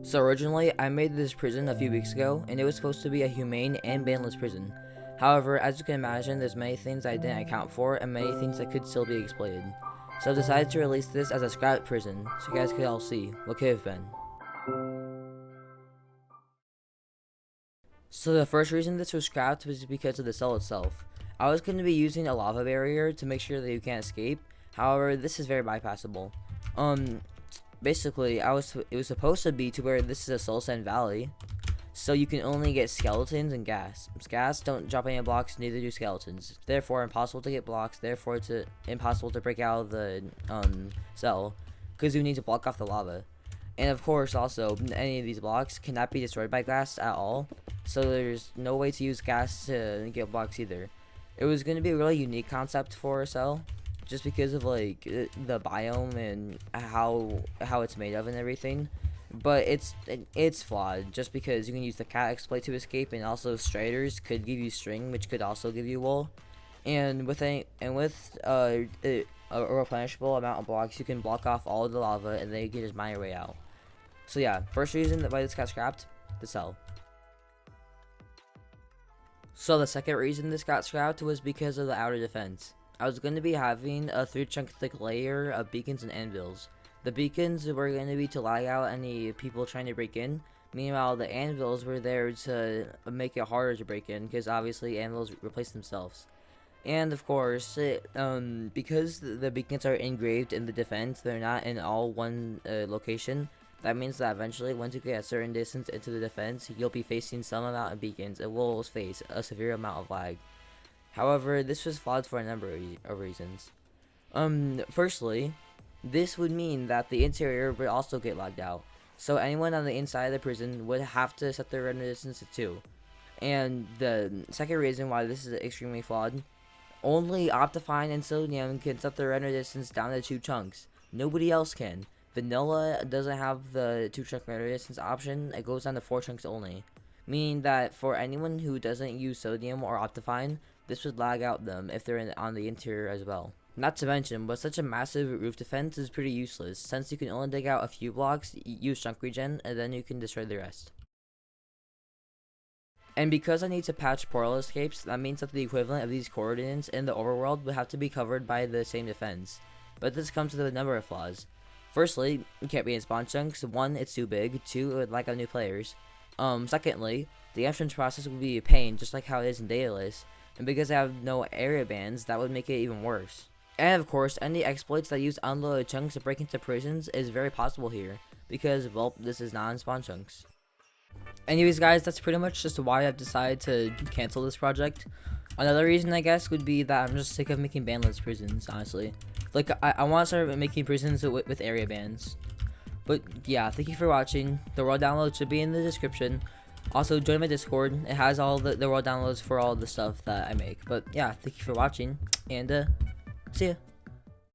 So originally, I made this prison a few weeks ago, and it was supposed to be a humane and bandless prison. However, as you can imagine, there's many things I didn't account for, and many things that could still be exploited. So I decided to release this as a scrap prison, so you guys could all see what could have been. So the first reason this was scrapped was because of the cell itself. I was going to be using a lava barrier to make sure that you can't escape. However, this is very bypassable. Basically, it was supposed to be to where this is a soul sand valley, so you can only get skeletons and gas. Gas don't drop any blocks, neither do skeletons. Therefore, impossible to get blocks. Therefore, it's impossible to break out of the cell, because you need to block off the lava. And of course, also, any of these blocks cannot be destroyed by gas at all, so there's no way to use gas to get blocks either. It was going to be a really unique concept for a cell, just because of like the biome and how it's made of and everything. But it's flawed, just because you can use the cat exploit to escape, and also striders could give you string, which could also give you wool. And with a replenishable amount of blocks, you can block off all of the lava, and then you can just mine your way out. So yeah, first reason why this got scrapped, the cell. So the second reason this got scrapped was because of the outer defense. I was going to be having a 3-chunk thick layer of beacons and anvils. The beacons were going to be to lag out any people trying to break in. Meanwhile, the anvils were there to make it harder to break in, because obviously anvils replace themselves. And of course, because the beacons are engraved in the defense, they're not in all one location. That means that eventually, once you get a certain distance into the defense, you'll be facing some amount of beacons and will face a severe amount of lag. However, this was flawed for a number of reasons. Firstly, this would mean that the interior would also get lagged out, so anyone on the inside of the prison would have to set their render distance to 2. And the second reason why this is extremely flawed, only Optifine and Sodium can set their render distance down to 2 chunks. Nobody else can. Vanilla doesn't have the 2-chunk render distance option, it goes down to 4 chunks only. Meaning that for anyone who doesn't use Sodium or Optifine, this would lag out them if they're on the interior as well. Not to mention, but such a massive roof defense is pretty useless, since you can only dig out a few blocks, use chunk regen, and then you can destroy the rest. And because I need to patch portal escapes, that means that the equivalent of these coordinates in the overworld would have to be covered by the same defense. But this comes with a number of flaws. Firstly, it can't be in spawn chunks. 1, it's too big. 2, it would lag out new players. Secondly, the entrance process would be a pain, just like how it is in Daedalus. And because I have no area bans, that would make it even worse. And of course, any exploits that use unloaded chunks to break into prisons is very possible here, because, well, this is not in spawn chunks. Anyways guys, that's pretty much just why I've decided to cancel this project. Another reason, I guess, would be that I'm just sick of making banless prisons, honestly. Like, I want to start making prisons with area bans. But yeah, thank you for watching. The raw download should be in the description. Also, join my Discord. It has all the raw downloads for all the stuff that I make. But yeah, thank you for watching, and see ya.